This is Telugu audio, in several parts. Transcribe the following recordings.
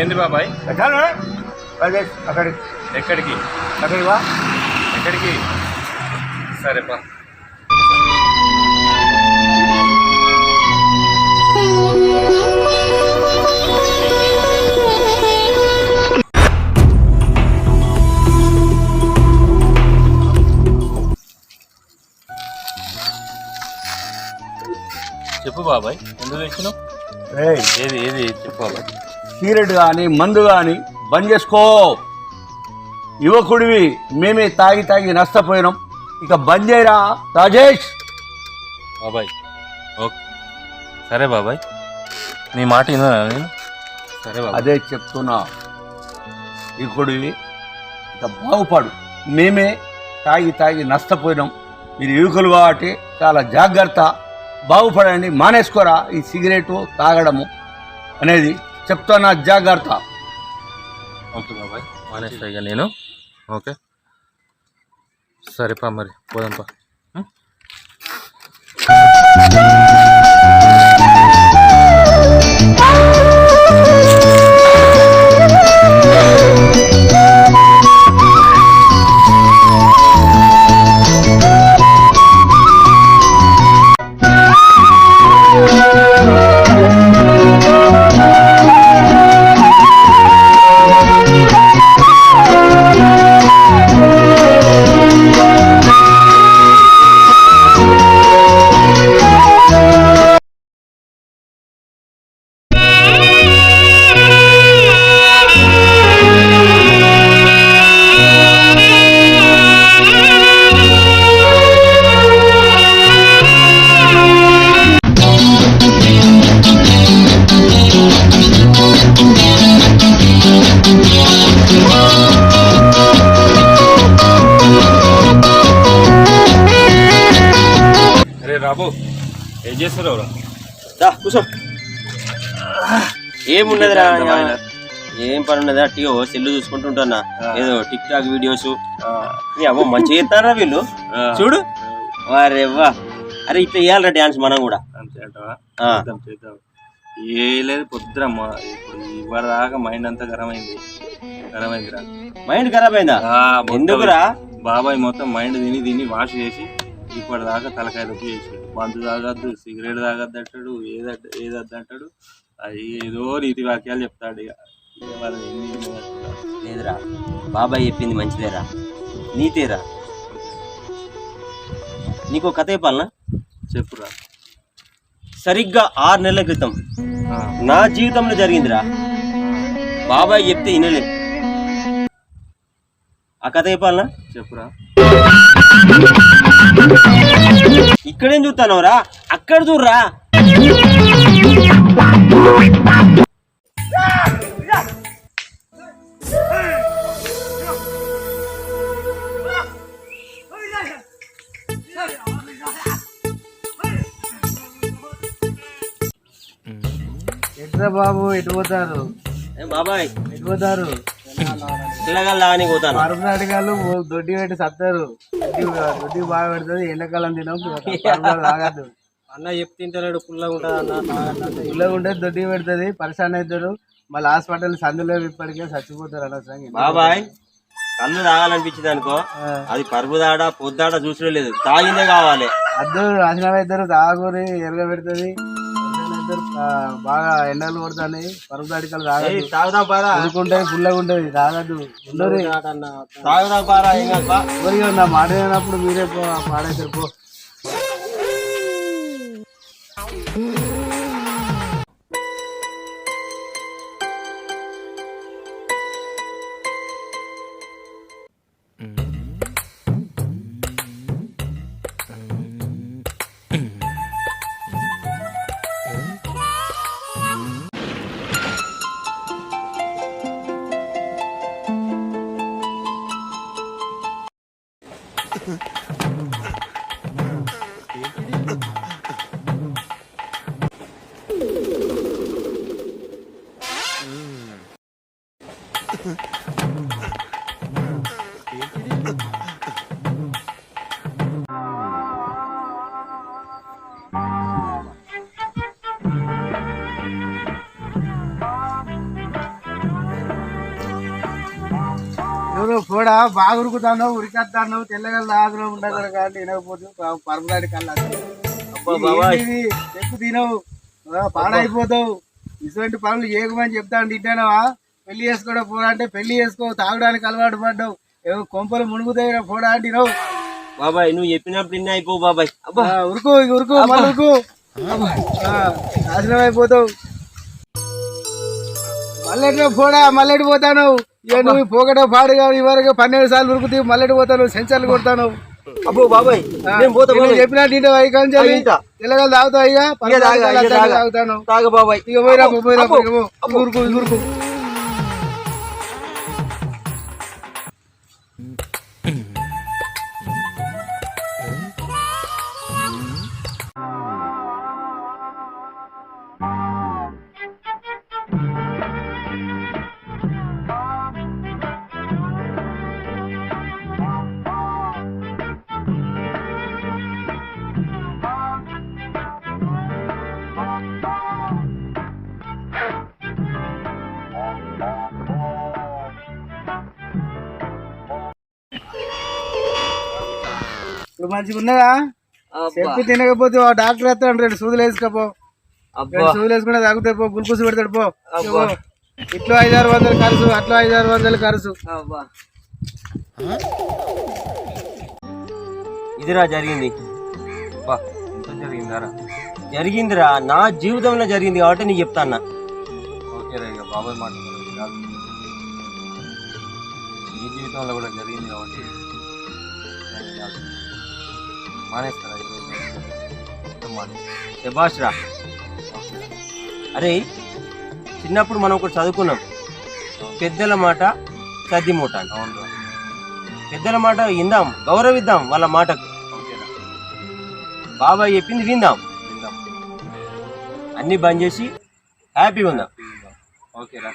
ఏంది బాబాయ్? అక్కడికి ఎక్కడికి? అక్కడికి వా. ఎక్కడికి? సరే బా. చెప్పు బాబాయ్, ఎందుకు తెచ్చినావు? ఏది ఏది చెప్పు బాబాయ్. సిగరెట్ కానీ మందు కానీ బంద్ చేసుకో. యువకుడివి, మేమే తాగి తాగి నష్టపోయినాం, ఇక బంద్ చేయరా రాజేష్. బాబాయ్ ఓకే, సరే బాబాయ్, నీ మాట విన్నా నేను. సరే బాబాయ్. అదే చెప్తున్నా, యువకుడివి ఇక బాగుపడు. మేమే తాగి తాగి నష్టపోయినాం, మీరు యువకులు కాబట్టి చాలా జాగ్రత్త. బాగుపడండి, మానేసుకోరా ఈ సిగరెట్ తాగడము అనేది చెప్తున్నా, జాగ్రత్త. ఓకే బాబాయ్, మానేస్తా ఇక నేను. ఓకే సరేపా, మరి పోదాంపా. బాబు ఏం చేస్తారు? కూర్చో. ఏమున్నదిరా, ఏం పని ఉన్నది? అట్టిగా సెల్లు చూసుకుంటుంటున్నా, ఏదో టిక్ టాక్ వీడియోస్. అవ్వ మంచిగా చేస్తారా వీళ్ళు, చూడు. వారేవ్వా, అరే ఇట్లా వేయాలరా డాన్స్ మనం కూడా. ఏ లేదు పొద్దున ఇప్పుడు ఇవాళ దాకా మైండ్ అంతా ఖరాబైందిరా. మైండ్ ఖరాబ్ అయిందా? ఎందుకురా? బాబాయ్ మొత్తం మైండ్ తిని వాష్ చేసి ఇప్పటిదాకా తలకాయ నొప్పి చేసాడు. మందు తాగద్దు, సిగరెట్ తాగద్దు అంటాడు, ఏదద్దు అంటాడు. అది ఏదో నీతి వాక్యాలు చెప్తాడు. ఇక లేదురా, బాబాయ్ చెప్పింది మంచిదేరా, నీతేరా. నీకు కథ చెప్పాలనా? చెప్పురా. సరిగ్గా 6 నెలల క్రితం నా జీవితంలో జరిగిందిరా. బాబాయ్ చెప్తే వినలేదు. ఆ కథ చెప్పాలనా? చెప్పురా. ఇక్కడేం చూస్తానవరా, అక్కడ చూడరా. ఎట్లా బాబు, ఎటు పోతారు? బాబాయ్ ఎటు పోతారు? పిల్లగాళ్ళు పోతాను. పరుపునాటికాళ్ళు దొడ్డి పెట్టి సత్తారు. దొడ్డి బాగా పెడుతుంది, ఎండాకాలం తినం తాగద్దు. అన్న చెప్తే తింటాడు, పుల్లగా ఉంటుంది అన్న. పుల్లగా ఉంటుంది, దొడ్డి పెడుతుంది, పరిశాన్ అవుతారు. మళ్ళీ హాస్పిటల్ సందులో ఇప్పటికే చచ్చిపోతారు అనవసరంగా. బాబాయ్ కళ్ళు తాగాలనిపించింది అనుకో, అది పరుపు దాడా పొద్దాడా చూసే లేదు, తాగిందే కావాలి. అద్దరు నాశనం అవుతారు, తాగూరి ఎరగ పెడుతుంది. బాగా ఎండలు కొడుతున్నాయి, పరుపు దాడికలు తాగదు. తాగుదాం పారా, ఉడుకుంటుంది, పుల్లగా ఉంటుంది, తాగద్దు. తాగుదాం పారా. నా మాట అయినప్పుడు మీరే పాడైతారు పో. ఎవరు కూడా బాగా ఉరుకుతాను ఉరికేస్తాను తెల్లగల దాగులో ఉండగల కానీ తినకపోతే పరమదాడి కల్లా ఎక్కువ తినవు పాడైపోతావు ఇటువంటి పనులు ఏకమని చెప్తాను తింటానవా పెళ్లి చేసుకోవడం పోరా అంటే పెళ్లి చేసుకో తాగడానికి అలవాటు పడ్డావు ఏమో కొంపలు మునుగుతాయి పోడా అంటినావు బాబాయ్ నువ్వు చెప్పినప్పుడు ఇన్ని అయిపోవు బాబాయ్. ఉరుకు ఉరుకు మళ్ళీ ఉరుకు నాశనం అయిపోతావు మల్లెట్లో పోడా మల్లెటి పోతాను ఇక నువ్వు పోగట పాడుగా ఇవరకు 12 సార్లు ఉరుకుతావు మల్లెటి పోతాను సెన్సర్లు కొడతాను అబ్బో బాబాయ్ చెప్పినట్టు అయికాంచాలి తెల్లగా తాగుతావు ఇక తాగుతాను తాగ బాబాయ్ ఇక పోయిరా పోయిరా ఊరుకు ఊరుకు ఇప్పుడు మంచిగా ఉన్నదా చెప్పి తినకపోతే డాక్టర్ వస్తాడు 2 సూదులు వేసుకోపో 2 సూదులు వేసుకుంటే తాగుతాయి పో గ్లూకోజ్ పెడతాడు పో ఇట్లా 500-600 ఖర్చు అట్లా 500-600 ఖర్చు ఇదిరా జరిగింది జరిగిందిరా నా జీవితంలో జరిగింది కాబట్టి నీకు చెప్తా అన్న. ఓకేరా ఇక బాబాయ్ మాట నీ జీవితంలో కూడా జరిగింది కాబట్టి మానేస్తారా శభాష్ రా. అరే చిన్నప్పుడు మనం ఒకటి చదువుకున్నాం పెద్దల మాట సద్ది మూట అని. అవును పెద్దల మాట విందాం గౌరవిద్దాం వాళ్ళ మాటకు. బాబాయ్ చెప్పింది విందాం అన్ని బంద్ చేసి హ్యాపీగా ఉందాం. ఓకేరా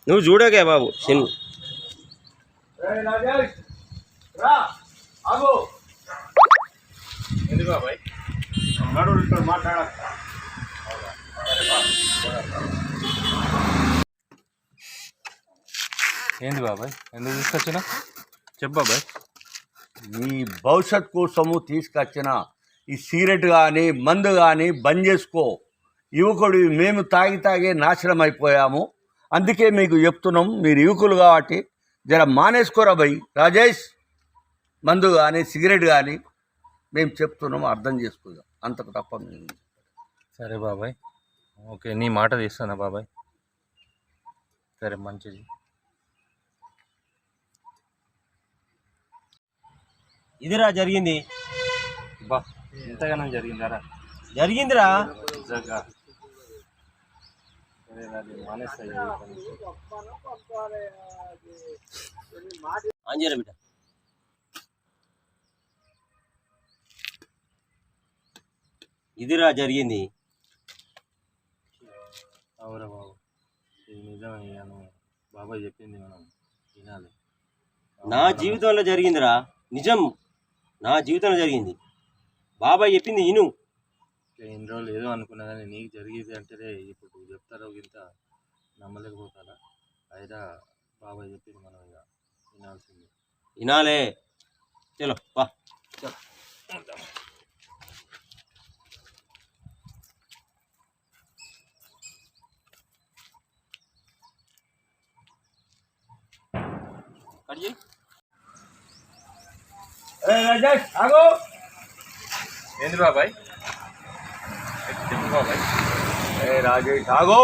నువ్వు చూడకే బాబు సిన్ ఏంది బాబాయ్ ఎందుకు తీసుకొచ్చినా చెప్పు బాబాయ్. నీ భవిష్యత్ కోసము తీసుకొచ్చిన ఈ సిగరెట్ కానీ మందు కానీ బంద్ చేసుకో. యువకుడు మేము తాగి నాశనం అయిపోయాము. అందుకే మీకు చెప్తున్నాం మీరు యువకులు కాబట్టి జర మానేసుకోరా భయ్. రాజేష్ మందు కానీ సిగరెట్ కానీ మేము చెప్తున్నాము అర్థం చేసుకుందాం అంతకు తప్ప మేము. సరే బాబాయ్ ఓకే నీ మాట తీస్తానా బాబాయ్. సరే మంచిది. ఇదిరా జరిగింది. బా ఎంతగానో జరిగిందారా? జరిగిందిరా. నిజంగా సరే అది మానేస్తాయి అంజేరా బిడ్డ. ఇదిరా జరిగింది. అవురా బాబు ఇది నిజమే. బాబాయ్ చెప్పింది మనం వినాలి. నా జీవితంలో జరిగిందిరా నిజం. నా జీవితంలో జరిగింది. బాబాయ్ చెప్పింది ఇను. ఇన్ని రోజులు ఏదో అనుకున్నా కానీ నీకు జరిగేది అంటేనే ఇప్పుడు చెప్తారో ఇంత నమ్మలేకపోతారా? అయినా బాబాయ్ చెప్పింది మనం ఇక వినాల్సింది. వినాలే. చలో పా. రాజేష్ ఆగో. ఏంది బాబాయ్ చెప్పు బాబాయ్. రాజేష్ ఆగో.